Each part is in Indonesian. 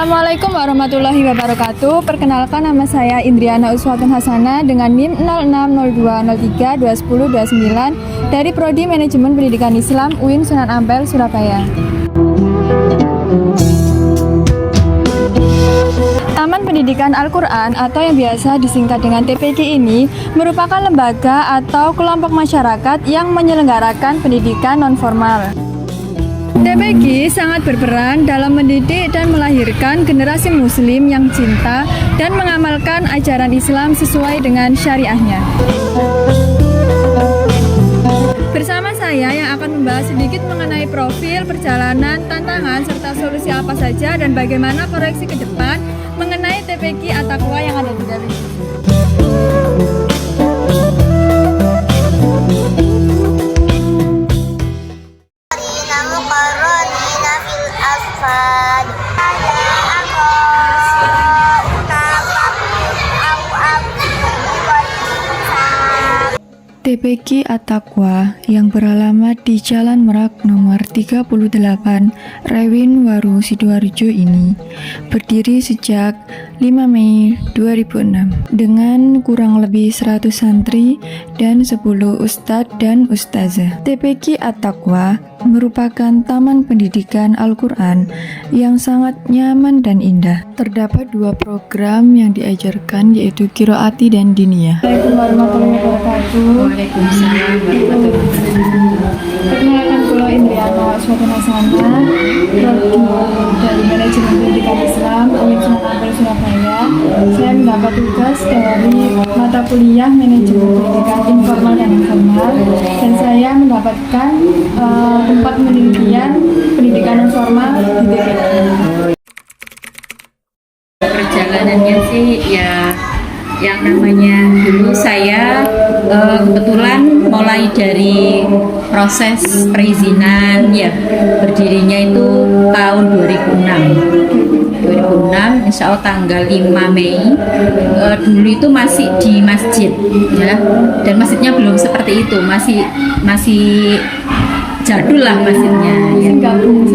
Assalamualaikum warahmatullahi wabarakatuh. Perkenalkan, nama saya Indriana Uswatun Hasanah dengan NIM 060203210209 dari Prodi Manajemen Pendidikan Islam UIN Sunan Ampel, Surabaya. Taman Pendidikan Al-Quran atau yang biasa disingkat dengan TPQ ini merupakan lembaga atau kelompok masyarakat yang menyelenggarakan pendidikan non-formal. TPQ sangat berperan dalam mendidik dan melahirkan generasi muslim yang cinta dan mengamalkan ajaran Islam sesuai dengan syariahnya. Bersama saya yang akan membahas sedikit mengenai profil, perjalanan, tantangan, serta solusi apa saja dan bagaimana koreksi ke depan mengenai TPQ At-Taqwa yang ada di dalam. TPQ At-Taqwa yang beralamat di Jalan Merak nomor 38 Rewin Waru Sidoarjo ini berdiri sejak 5 Mei 2006 dengan kurang lebih 100 santri dan 10 ustadz dan ustazah. TPQ At-Taqwa merupakan taman pendidikan Al-Quran yang sangat nyaman dan indah. Terdapat 2 program yang diajarkan, yaitu Qiraati dan Diniyah. Assalamualaikum warahmatullahi wabarakatuh. Waalaikumsalam warahmatullahi wabarakatuh. Perkenalkan, kula Indriana Uswatun Hasanah, Prodi dari Manajemen Pendidikan Islam UIN Sunan Ampel, Surabaya. Saya mendapat tugas dari mata kuliah Manajemen Pendidikan Informal dan Informal, dan saya mendapatkan tempat penelitian pendidikan non formal di TPQ. Perjalanannya sih ya, yang namanya dulu saya kebetulan mulai dari proses perizinan ya, berdirinya itu tahun 2006, insya Allah tanggal 5 Mei. Dulu itu masih di masjid ya, dan masjidnya belum seperti itu, masih jadul lah masjidnya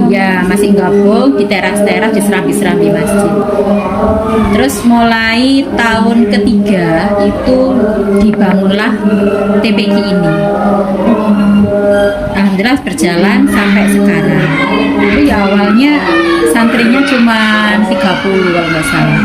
ya, masih gabung di teras-teras, di serambi-serambi masjid. Terus mulai tahun ketiga itu dibangunlah TPQ ini. Alhamdulillah berjalan sampai sekarang. Itu ya awalnya santrinya cuma 30 kalau nggak salah.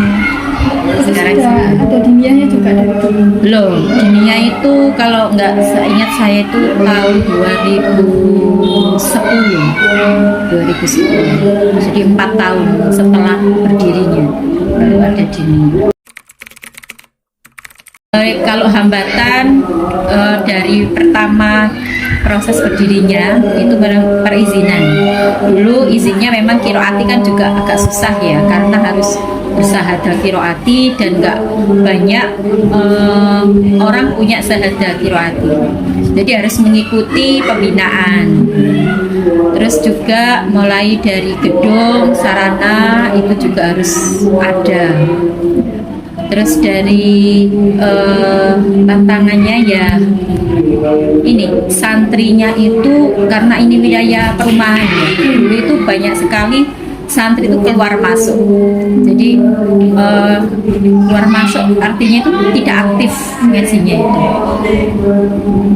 Sekarang ada diniyahnya juga dari dulu? Belum, diniyah itu kalau nggak seingat saya itu tahun 2010, jadi 4 tahun setelah berdirinya baru ada diniyah. Kalau hambatan dari pertama proses berdirinya itu perizinan. Dulu izinnya memang Qiraati kan juga agak susah ya, karena harus bersahadah Qiraati dan nggak banyak orang punya sahadah Qiraati. Jadi harus mengikuti pembinaan. Terus juga mulai dari gedung, sarana itu juga harus ada. Terus dari tantangannya ya ini, santrinya itu karena ini wilayah perumahan ya, dulu itu banyak sekali santri itu keluar masuk. Jadi keluar masuk artinya itu tidak aktif ngajinya itu,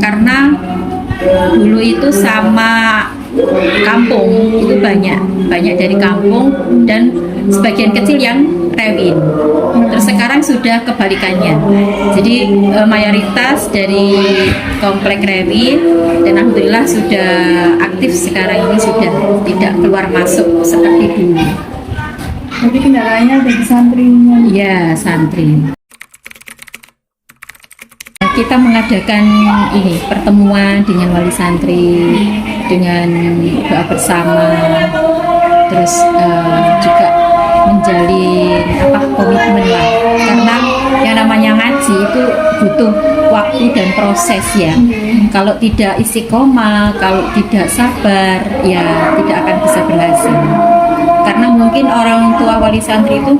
karena dulu itu sama kampung itu banyak dari kampung dan sebagian kecil yang Rewin. Terus sekarang sudah kebalikannya, jadi mayoritas dari komplek Rewin, dan alhamdulillah sudah aktif sekarang ini, sudah tidak keluar masuk seperti dulu. Jadi kendalanya dari santrinya? Ya, santri. Kita mengadakan ini pertemuan dengan wali santri, dengan doa bersama, terus juga menjalin komitmen lah, karena yang namanya ngaji itu butuh waktu dan proses ya. Kalau tidak istiqomah, kalau tidak sabar ya tidak akan bisa berhasil. Karena mungkin orang tua wali santri itu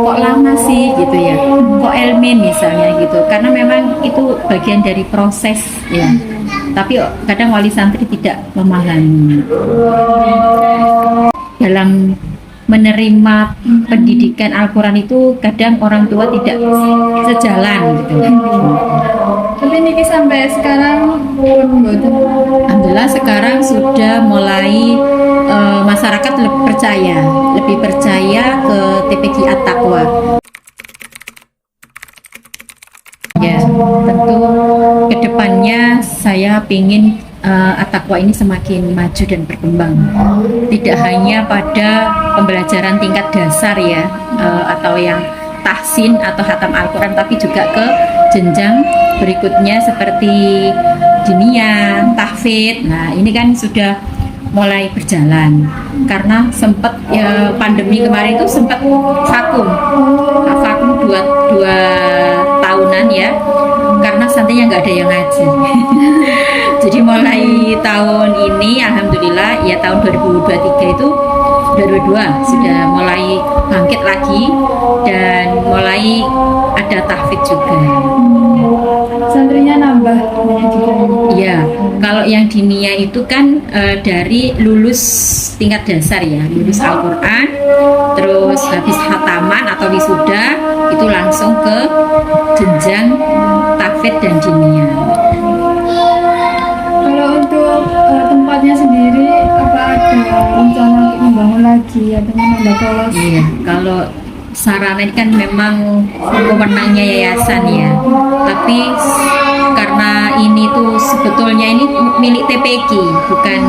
kok lama sih gitu ya, kok elmin misalnya gitu, karena memang itu bagian dari proses ya. Tapi kadang wali santri tidak memahami. Dalam menerima pendidikan Al-Quran itu kadang orang tua tidak sejalan gitu. Tapi niki sampai sekarang pun mboten. Alhamdulillah sekarang sudah mulai masyarakat lebih percaya ke TPQ At-Taqwa. Ya, tentu kedepannya saya ingin At-Taqwa ini semakin maju dan berkembang. Tidak hanya pada pembelajaran tingkat dasar ya, atau yang tahsin atau hatam Al-Quran, tapi juga ke jenjang berikutnya seperti diniyah, tahfidz. Nah, ini kan sudah mulai berjalan karena sempat ya, pandemi kemarin itu sempat vakum dua tahunan ya, karena santrinya nggak ada yang ngaji. Jadi mulai tahun ini alhamdulillah ya, tahun 2023 itu 2022 sudah mulai bangkit lagi dan mulai ada tahfidz juga. Santrinya nambah Ya, kalau yang diniyah itu kan dari lulus tingkat dasar ya, lulus Al-Quran, terus habis hataman atau wisuda itu langsung ke jenjang tahfidz dan diniyah. Kalau untuk tempatnya sendiri, apa ada rencana untuk membangun lagi atau menambah kelas? Iya, kalau sarana ini kan memang wewenangnya yayasan ya, tapi karena ini tuh sebetulnya ini milik TPQ bukan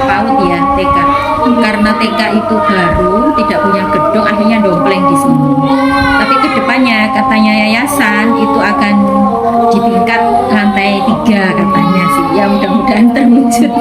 PAUD ya, TK. Karena TK itu baru tidak punya gedung, akhirnya dompleng di sini. Tapi kedepannya katanya yayasan itu akan di tingkat lantai 3 katanya sih, ya mudah-mudahan terwujud.